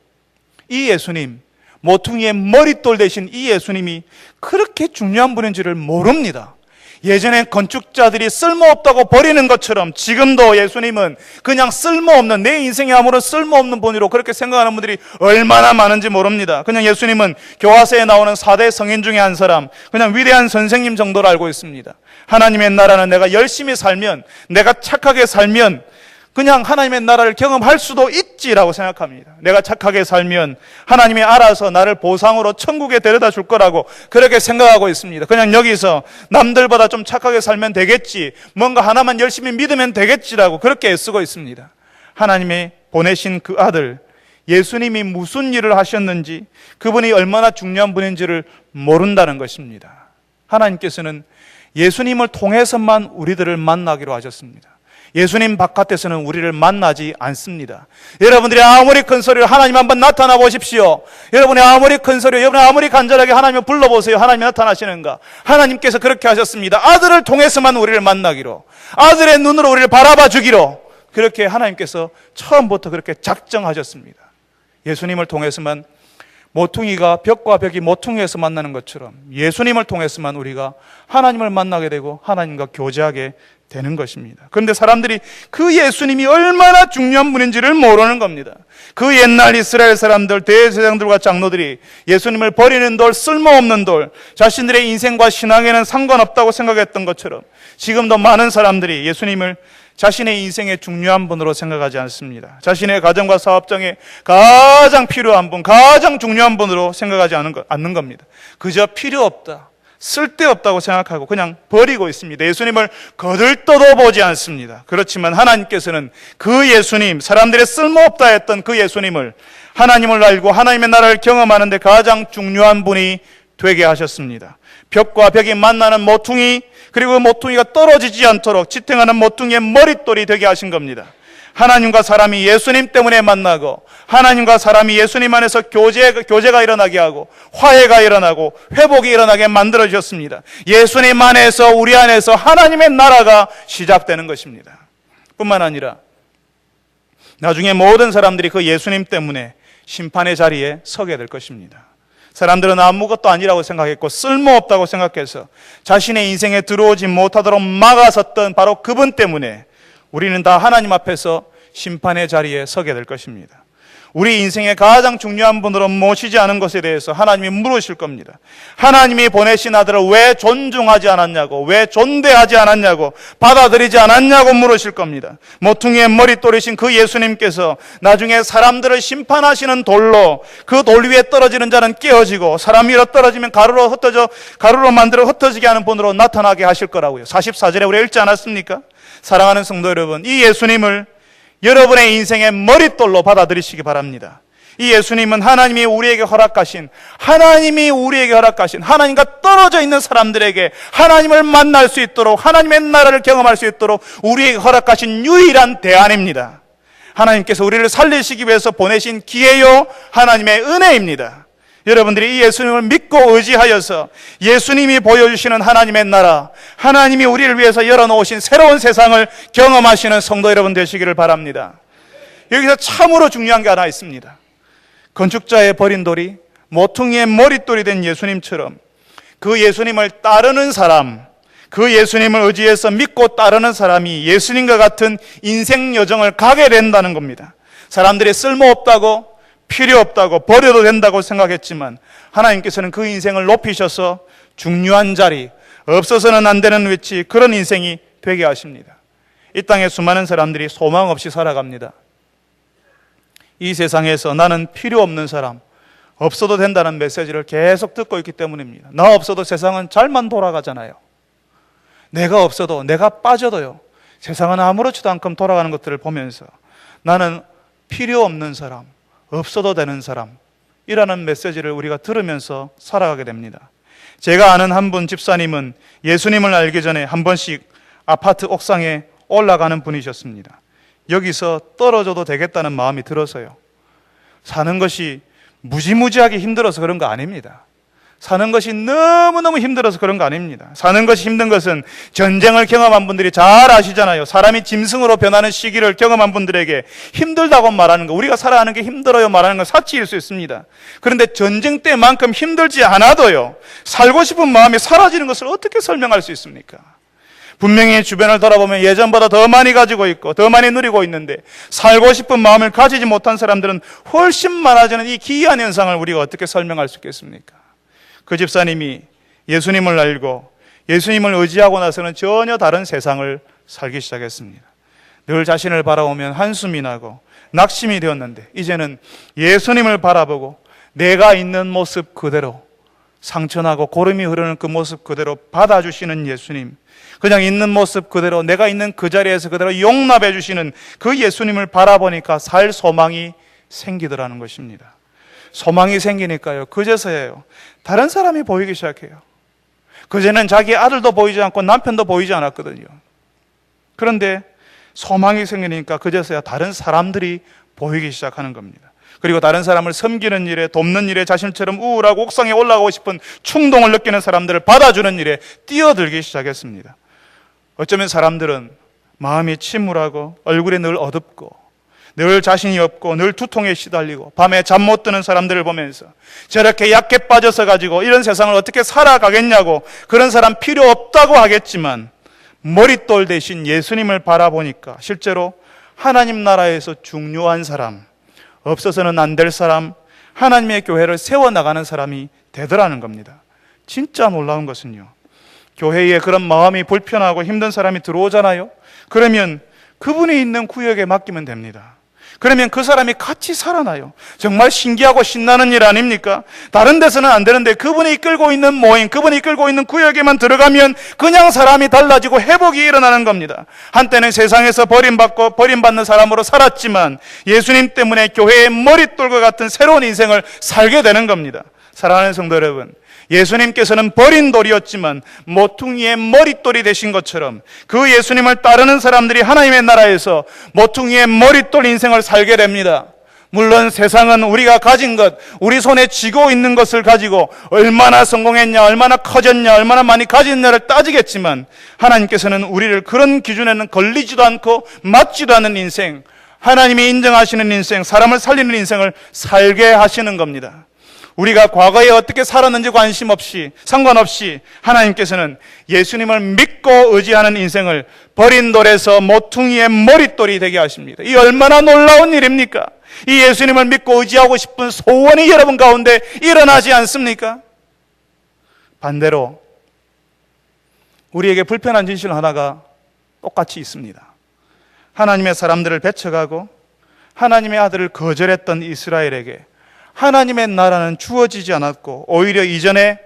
이 예수님, 모퉁이의 머릿돌 대신 이 예수님이 그렇게 중요한 분인지를 모릅니다. 예전에 건축자들이 쓸모없다고 버리는 것처럼 지금도 예수님은 그냥 쓸모없는, 내 인생에 아무런 쓸모없는 분으로 그렇게 생각하는 분들이 얼마나 많은지 모릅니다. 그냥 예수님은 교과서에 나오는 4대 성인 중에 한 사람, 그냥 위대한 선생님 정도로 알고 있습니다. 하나님의 나라는 내가 열심히 살면, 내가 착하게 살면 그냥 하나님의 나라를 경험할 수도 있지라고 생각합니다. 내가 착하게 살면 하나님이 알아서 나를 보상으로 천국에 데려다 줄 거라고 그렇게 생각하고 있습니다. 그냥 여기서 남들보다 좀 착하게 살면 되겠지, 뭔가 하나만 열심히 믿으면 되겠지라고 그렇게 애쓰고 있습니다. 하나님이 보내신 그 아들 예수님이 무슨 일을 하셨는지, 그분이 얼마나 중요한 분인지를 모른다는 것입니다. 하나님께서는 예수님을 통해서만 우리들을 만나기로 하셨습니다. 예수님 바깥에서는 우리를 만나지 않습니다. 여러분들이 아무리 큰 소리로 하나님 한번 나타나 보십시오. 여러분이 아무리 큰 소리로, 여러분이 아무리 간절하게 하나님을 불러보세요. 하나님이 나타나시는가? 하나님께서 그렇게 하셨습니다. 아들을 통해서만 우리를 만나기로, 아들의 눈으로 우리를 바라봐 주기로, 그렇게 하나님께서 처음부터 그렇게 작정하셨습니다. 예수님을 통해서만, 모퉁이가 벽과 벽이 모퉁이에서 만나는 것처럼 예수님을 통해서만 우리가 하나님을 만나게 되고 하나님과 교제하게 되는 것입니다. 그런데 사람들이 그 예수님이 얼마나 중요한 분인지를 모르는 겁니다. 그 옛날 이스라엘 사람들, 대제사장들과 장로들이 예수님을 버리는 돌, 쓸모없는 돌, 자신들의 인생과 신앙에는 상관없다고 생각했던 것처럼 지금도 많은 사람들이 예수님을 자신의 인생의 중요한 분으로 생각하지 않습니다. 자신의 가정과 사업장에 가장 필요한 분, 가장 중요한 분으로 생각하지 않는 겁니다. 그저 필요 없다, 쓸데없다고 생각하고 그냥 버리고 있습니다. 예수님을 거들떠도 보지 않습니다. 그렇지만 하나님께서는 그 예수님, 사람들의 쓸모없다 했던 그 예수님을, 하나님을 알고 하나님의 나라를 경험하는 데 가장 중요한 분이 되게 하셨습니다. 벽과 벽이 만나는 모퉁이, 그리고 모퉁이가 떨어지지 않도록 지탱하는 모퉁이의 머릿돌이 되게 하신 겁니다. 하나님과 사람이 예수님 때문에 만나고, 하나님과 사람이 예수님 안에서 교제가 일어나게 하고, 화해가 일어나고 회복이 일어나게 만들어 주셨습니다. 예수님 안에서, 우리 안에서 하나님의 나라가 시작되는 것입니다. 뿐만 아니라 나중에 모든 사람들이 그 예수님 때문에 심판의 자리에 서게 될 것입니다. 사람들은 아무것도 아니라고 생각했고 쓸모없다고 생각해서 자신의 인생에 들어오지 못하도록 막아섰던 바로 그분 때문에 우리는 다 하나님 앞에서 심판의 자리에 서게 될 것입니다. 우리 인생의 가장 중요한 분으로 모시지 않은 것에 대해서 하나님이 물으실 겁니다. 하나님이 보내신 아들을 왜 존중하지 않았냐고, 왜 존대하지 않았냐고, 받아들이지 않았냐고 물으실 겁니다. 모퉁이의 머릿돌이신 그 예수님께서 나중에 사람들을 심판하시는 돌로, 그 돌 위에 떨어지는 자는 깨어지고 사람 위로 떨어지면 가루로 만들어 흩어지게 하는 분으로 나타나게 하실 거라고요. 44절에 우리가 읽지 않았습니까? 사랑하는 성도 여러분, 이 예수님을 여러분의 인생의 머릿돌로 받아들이시기 바랍니다. 이 예수님은 하나님이 우리에게 허락하신 하나님과 떨어져 있는 사람들에게 하나님을 만날 수 있도록, 하나님의 나라를 경험할 수 있도록 우리에게 허락하신 유일한 대안입니다. 하나님께서 우리를 살리시기 위해서 보내신 기회요, 하나님의 은혜입니다. 여러분들이 이 예수님을 믿고 의지하여서 예수님이 보여주시는 하나님의 나라, 하나님이 우리를 위해서 열어놓으신 새로운 세상을 경험하시는 성도 여러분 되시기를 바랍니다. 여기서 참으로 중요한 게 하나 있습니다. 건축자의 버린 돌이 모퉁이의 머릿돌이 된 예수님처럼 그 예수님을 따르는 사람, 그 예수님을 의지해서 믿고 따르는 사람이 예수님과 같은 인생 여정을 가게 된다는 겁니다. 사람들이 쓸모없다고, 필요 없다고, 버려도 된다고 생각했지만 하나님께서는 그 인생을 높이셔서 중요한 자리, 없어서는 안 되는 위치, 그런 인생이 되게 하십니다. 이 땅에 수많은 사람들이 소망 없이 살아갑니다. 이 세상에서 나는 필요 없는 사람, 없어도 된다는 메시지를 계속 듣고 있기 때문입니다. 나 없어도 세상은 잘만 돌아가잖아요. 내가 없어도, 내가 빠져도요, 세상은 아무렇지도 않게 돌아가는 것들을 보면서 나는 필요 없는 사람, 없어도 되는 사람이라는 메시지를 우리가 들으면서 살아가게 됩니다. 제가 아는 한 분 집사님은 예수님을 알기 전에 한 번씩 아파트 옥상에 올라가는 분이셨습니다. 여기서 떨어져도 되겠다는 마음이 들어서요. 사는 것이 무지무지하게 힘들어서 그런 거 아닙니다. 사는 것이 너무너무 힘들어서 그런 거 아닙니다. 사는 것이 힘든 것은 전쟁을 경험한 분들이 잘 아시잖아요. 사람이 짐승으로 변하는 시기를 경험한 분들에게 힘들다고 말하는 거, 우리가 살아가는 게 힘들어요 말하는 건 사치일 수 있습니다. 그런데 전쟁 때만큼 힘들지 않아도요, 살고 싶은 마음이 사라지는 것을 어떻게 설명할 수 있습니까? 분명히 주변을 돌아보면 예전보다 더 많이 가지고 있고 더 많이 누리고 있는데 살고 싶은 마음을 가지지 못한 사람들은 훨씬 많아지는 이 기이한 현상을 우리가 어떻게 설명할 수 있겠습니까? 그 집사님이 예수님을 알고 예수님을 의지하고 나서는 전혀 다른 세상을 살기 시작했습니다. 늘 자신을 바라보면 한숨이 나고 낙심이 되었는데 이제는 예수님을 바라보고 내가 있는 모습 그대로, 상처나고 고름이 흐르는 그 모습 그대로 받아주시는 예수님, 그냥 있는 모습 그대로, 내가 있는 그 자리에서 그대로 용납해 주시는 그 예수님을 바라보니까 살 소망이 생기더라는 것입니다. 소망이 생기니까요, 그제서야요, 다른 사람이 보이기 시작해요. 그제는 자기 아들도 보이지 않고 남편도 보이지 않았거든요. 그런데 소망이 생기니까 그제서야 다른 사람들이 보이기 시작하는 겁니다. 그리고 다른 사람을 섬기는 일에, 돕는 일에, 자신처럼 우울하고 옥상에 올라가고 싶은 충동을 느끼는 사람들을 받아주는 일에 뛰어들기 시작했습니다. 어쩌면 사람들은 마음이 침울하고 얼굴이 늘 어둡고 늘 자신이 없고 늘 두통에 시달리고 밤에 잠 못 드는 사람들을 보면서 저렇게 약해 빠져서 가지고 이런 세상을 어떻게 살아가겠냐고, 그런 사람 필요 없다고 하겠지만 머릿돌 대신 예수님을 바라보니까 실제로 하나님 나라에서 중요한 사람, 없어서는 안 될 사람, 하나님의 교회를 세워나가는 사람이 되더라는 겁니다. 진짜 놀라운 것은요, 교회에 그런 마음이 불편하고 힘든 사람이 들어오잖아요. 그러면 그분이 있는 구역에 맡기면 됩니다. 그러면 그 사람이 같이 살아나요. 정말 신기하고 신나는 일 아닙니까? 다른 데서는 안 되는데 그분이 이끌고 있는 모임, 그분이 이끌고 있는 구역에만 들어가면 그냥 사람이 달라지고 회복이 일어나는 겁니다. 한때는 세상에서 버림받는 사람으로 살았지만 예수님 때문에 교회의 머릿돌과 같은 새로운 인생을 살게 되는 겁니다. 사랑하는 성도 여러분, 예수님께서는 버린 돌이었지만 모퉁이의 머릿돌이 되신 것처럼 그 예수님을 따르는 사람들이 하나님의 나라에서 모퉁이의 머릿돌 인생을 살게 됩니다. 물론 세상은 우리가 가진 것, 우리 손에 쥐고 있는 것을 가지고 얼마나 성공했냐, 얼마나 커졌냐, 얼마나 많이 가졌냐를 따지겠지만 하나님께서는 우리를 그런 기준에는 걸리지도 않고 맞지도 않는 인생, 하나님이 인정하시는 인생, 사람을 살리는 인생을 살게 하시는 겁니다. 우리가 과거에 어떻게 살았는지 관심 없이, 상관없이 하나님께서는 예수님을 믿고 의지하는 인생을 버린 돌에서 모퉁이의 머릿돌이 되게 하십니다. 이 얼마나 놀라운 일입니까? 이 예수님을 믿고 의지하고 싶은 소원이 여러분 가운데 일어나지 않습니까? 반대로 우리에게 불편한 진실 하나가 똑같이 있습니다. 하나님의 사람들을 배척하고 하나님의 아들을 거절했던 이스라엘에게 하나님의 나라는 주어지지 않았고, 오히려 이전에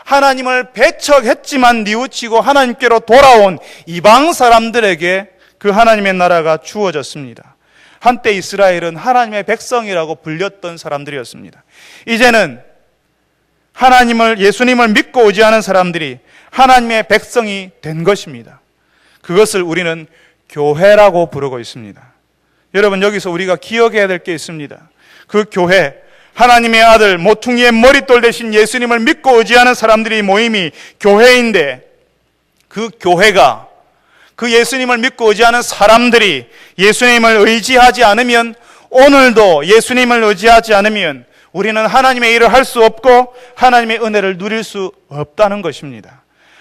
하나님을 배척했지만 뉘우치고 하나님께로 돌아온 이방 사람들에게 그 하나님의 나라가 주어졌습니다. 한때 이스라엘은 하나님의 백성이라고 불렸던 사람들이었습니다. 이제는 예수님을 믿고 의지하는 사람들이 하나님의 백성이 된 것입니다. 그것을 우리는 교회라고 부르고 있습니다. 여러분, 여기서 우리가 기억해야 될 게 있습니다. 그 교회, 하나님의 아들, 모퉁이의 머릿돌 대신 예수님을 믿고 의지하는 사람들이 모임이 교회인데, 그 교회가, 그 예수님을 믿고 의지하는 사람들이 예수님을 의지하지 않으면, 오늘도 예수님을 의지하지 않으면 우리는 하나님의 일을 할 수 없고 하나님의 은혜를 누릴 수 없다는 것입니다.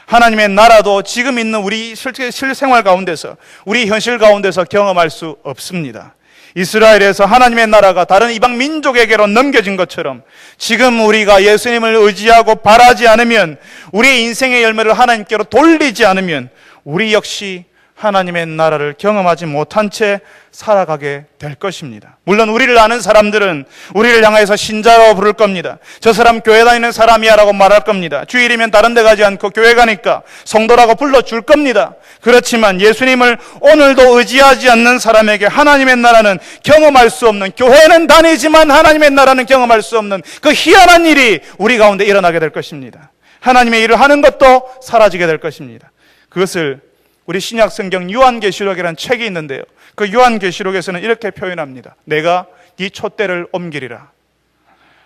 하나님의 나라도 지금 있는 우리 실생활 가운데서, 우리 현실 가운데서 경험할 수 없습니다. 이스라엘에서 하나님의 나라가 다른 이방 민족에게로 넘겨진 것처럼 지금 우리가 예수님을 의지하고 바라지 않으면, 우리의 인생의 열매를 하나님께로 돌리지 않으면 우리 역시 하나님의 나라를 경험하지 못한 채 살아가게 될 것입니다. 물론 우리를 아는 사람들은 우리를 향해서 신자라고 부를 겁니다. 저 사람 교회 다니는 사람이야 라고 말할 겁니다. 주일이면 다른 데 가지 않고 교회 가니까 성도라고 불러줄 겁니다. 그렇지만 예수님을 오늘도 의지하지 않는 사람에게 하나님의 나라는 경험할 수 없는, 교회는 다니지만 하나님의 나라는 경험할 수 없는 그 희한한 일이 우리 가운데 일어나게 될 것입니다. 하나님의 일을 하는 것도 사라지게 될 것입니다. 그것을 우리 신약 성경 요한계시록이라는 책이 있는데요, 그 요한계시록에서는 이렇게 표현합니다. 내가 네 촛대를 옮기리라.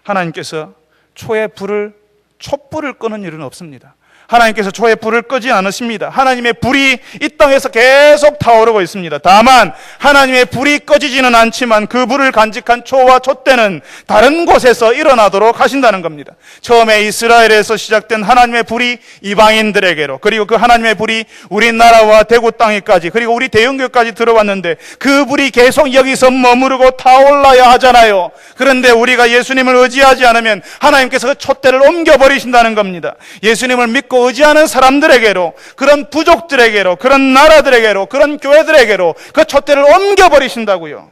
하나님께서 촛불을 끄는 일은 없습니다. 하나님께서 초의 불을 끄지 않으십니다. 하나님의 불이 이 땅에서 계속 타오르고 있습니다. 다만 하나님의 불이 꺼지지는 않지만 그 불을 간직한 초와 촛대는 다른 곳에서 일어나도록 하신다는 겁니다. 처음에 이스라엘에서 시작된 하나님의 불이 이방인들에게로, 그리고 그 하나님의 불이 우리나라와 대구 땅에까지, 그리고 우리 대형교까지 들어왔는데 그 불이 계속 여기서 머무르고 타올라야 하잖아요. 그런데 우리가 예수님을 의지하지 않으면 하나님께서 그 촛대를 옮겨버리신다는 겁니다. 예수님을 믿고 의지하는 사람들에게로, 그런 부족들에게로, 그런 나라들에게로, 그런 교회들에게로 그 촛대를 옮겨버리신다고요.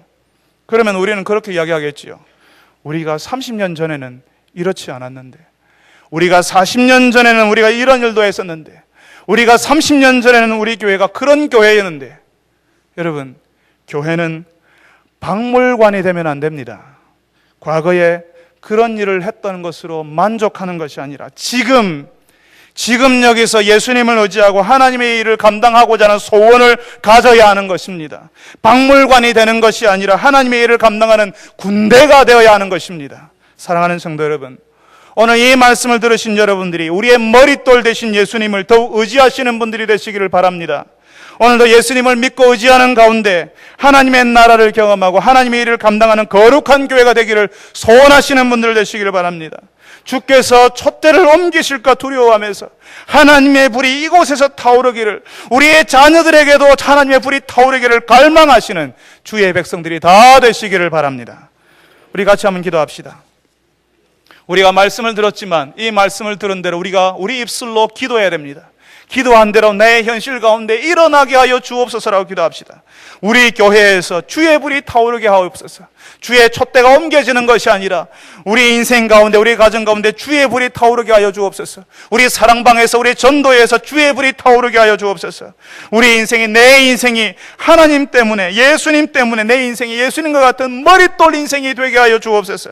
그러면 우리는 그렇게 이야기하겠지요. 우리가 30년 전에는 이렇지 않았는데, 우리가 40년 전에는 우리가 이런 일도 했었는데, 우리가 30년 전에는 우리 교회가 그런 교회였는데. 여러분, 교회는 박물관이 되면 안 됩니다. 과거에 그런 일을 했던 것으로 만족하는 것이 아니라 지금 여기서 예수님을 의지하고 하나님의 일을 감당하고자 하는 소원을 가져야 하는 것입니다. 박물관이 되는 것이 아니라 하나님의 일을 감당하는 군대가 되어야 하는 것입니다. 사랑하는 성도 여러분, 오늘 이 말씀을 들으신 여러분들이 우리의 머릿돌 되신 예수님을 더욱 의지하시는 분들이 되시기를 바랍니다. 오늘도 예수님을 믿고 의지하는 가운데 하나님의 나라를 경험하고 하나님의 일을 감당하는 거룩한 교회가 되기를 소원하시는 분들 되시기를 바랍니다. 주께서 촛대를 옮기실까 두려워하면서 하나님의 불이 이곳에서 타오르기를, 우리의 자녀들에게도 하나님의 불이 타오르기를 갈망하시는 주의 백성들이 다 되시기를 바랍니다. 우리 같이 한번 기도합시다. 우리가 말씀을 들었지만 이 말씀을 들은 대로 우리가 우리 입술로 기도해야 됩니다. 기도한 대로 내 현실 가운데 일어나게 하여 주옵소서라고 기도합시다. 우리 교회에서 주의 불이 타오르게 하옵소서. 주의 촛대가 옮겨지는 것이 아니라 우리 인생 가운데, 우리 가정 가운데 주의 불이 타오르게 하여 주옵소서. 우리 사랑방에서, 우리 전도에서 주의 불이 타오르게 하여 주옵소서. 우리 인생이, 내 인생이 하나님 때문에, 예수님 때문에 내 인생이 예수님과 같은 머릿돌 인생이 되게 하여 주옵소서.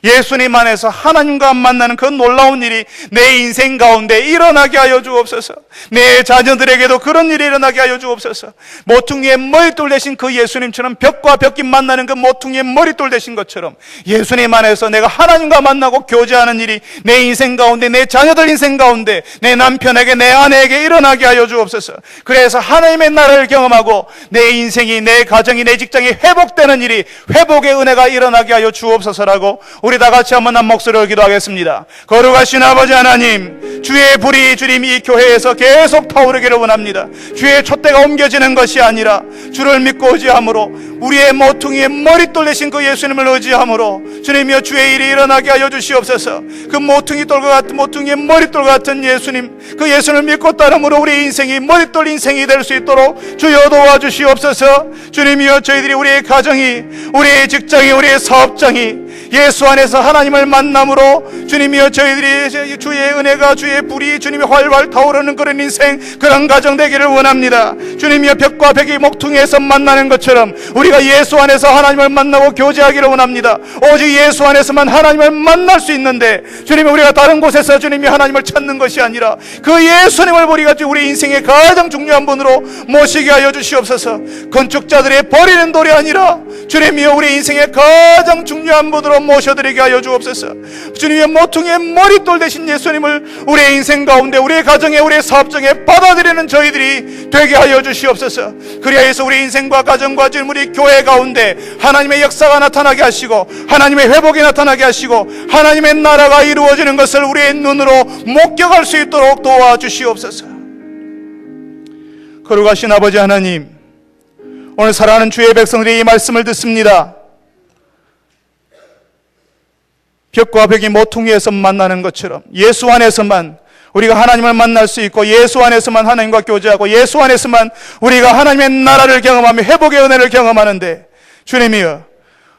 예수님 안에서 하나님과 만나는 그 놀라운 일이 내 인생 가운데 일어나게 하여 주옵소서. 내 자녀들에게도 그런 일이 일어나게 하여 주옵소서. 모퉁이의 머릿돌 대신 그 예수님처럼 벽과 벽이 만나는 그 모퉁이의 머릿돌 대신 것처럼 예수님 안에서 내가 하나님과 만나고 교제하는 일이 내 인생 가운데, 내 자녀들 인생 가운데, 내 남편에게, 내 아내에게 일어나게 하여 주옵소서. 그래서 하나님의 나라를 경험하고 내 인생이, 내 가정이, 내 직장이 회복되는 일이, 회복의 은혜가 일어나게 하여 주옵소서라고 우리 다 같이 한번 한 목소리로 기도하겠습니다. 거룩하신 아버지 하나님, 주의 불이 주님 이 교회에서 계속 타오르기를 원합니다. 주의 촛대가 옮겨지는 것이 아니라 주를 믿고 의지함으로, 우리의 모퉁이의 머릿돌 대신 그 예수님을 의지함으로 주님이여 주의 일이 일어나게 하여 주시옵소서. 그 모퉁이의 머릿돌 같은 예수님, 그 예수를 믿고 따름으로 우리 인생이 머릿돌 인생이 될 수 있도록 주여 도와주시옵소서. 주님이여 저희들이, 우리의 가정이, 우리의 직장이, 우리의 사업장이 예수 안에서 하나님을 만남으로 주님이여 저희들이 주의 은혜가, 주의 불이 주님이 활활 타오르는 그런 인생, 그런 가정 되기를 원합니다. 주님이여 벽과 벽이 모퉁이에서 만나는 것처럼 우리가 예수 안에서 하나님을 만나고 교제하기를 원합니다. 오직 예수 안에서만 하나님을 만날 수 있는데 주님이 우리가 다른 곳에서 주님이 하나님을 찾는 것이 아니라 그 예수님을 우리가 우리 인생의 가장 중요한 분으로 모시게 하여 주시옵소서. 건축자들의 버리는 돌이 아니라 주님이여 우리 인생의 가장 중요한 분으로 모셔드리게 하여 주옵소서. 주님의 모퉁이의 머릿돌 대신 예수님을 우리의 인생 가운데, 우리의 가정에, 우리의 사업장에 받아들이는 저희들이 되게 하여 주시옵소서. 그리하여서 우리 인생과 가정과 지금 우리 교회 가운데 하나님의 역사가 나타나게 하시고, 하나님의 회복이 나타나게 하시고, 하나님의 나라가 이루어지는 것을 우리의 눈으로 목격할 수 있도록 도와주시옵소서. 거룩하신 아버지 하나님, 오늘 사랑하는 주의 백성들이 이 말씀을 듣습니다. 벽과 벽이 모퉁이에서 만나는 것처럼 예수 안에서만 우리가 하나님을 만날 수 있고, 예수 안에서만 하나님과 교제하고, 예수 안에서만 우리가 하나님의 나라를 경험하며 회복의 은혜를 경험하는데, 주님이여,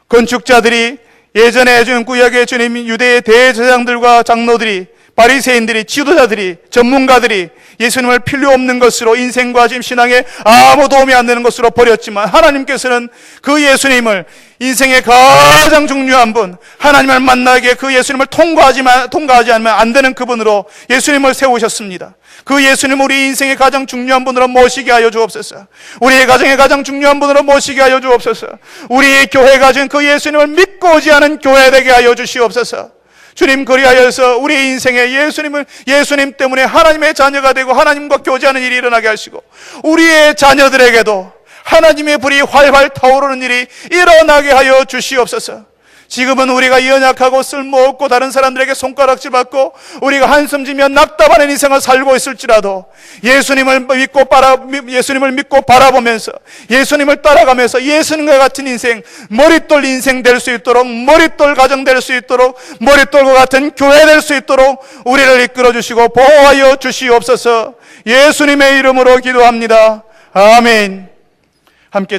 건축자들이 예전에 주님 구약의 주님 유대의 대제사장들과 장로들이, 바리새인들이, 지도자들이, 전문가들이 예수님을 필요 없는 것으로, 인생과 지금 신앙에 아무 도움이 안 되는 것으로 버렸지만, 하나님께서는 그 예수님을 인생의 가장 중요한 분, 하나님을 만나기에 그 예수님을 통과하지 않으면 안 되는 그분으로 예수님을 세우셨습니다. 그 예수님 우리 인생의 가장 중요한 분으로 모시게 하여 주옵소서. 우리의 가정의 가장 중요한 분으로 모시게 하여 주옵소서. 우리의 교회가 지금 그 예수님을 믿고 오지 않은 교회 되게 하여 주시옵소서. 주님, 그리하여서 우리 인생에 예수님 때문에 하나님의 자녀가 되고 하나님과 교제하는 일이 일어나게 하시고, 우리의 자녀들에게도 하나님의 불이 활활 타오르는 일이 일어나게 하여 주시옵소서. 지금은 우리가 연약하고 쓸모없고 다른 사람들에게 손가락질 받고 우리가 한숨지며 낙담하는 인생을 살고 있을지라도 예수님을 믿고 바라보면서 예수님을 따라가면서 예수님과 같은 인생, 머릿돌 인생 될 수 있도록, 머릿돌 가정 될 수 있도록, 머릿돌과 같은 교회 될 수 있도록 우리를 이끌어 주시고 보호하여 주시옵소서. 예수님의 이름으로 기도합니다. 아멘. 함께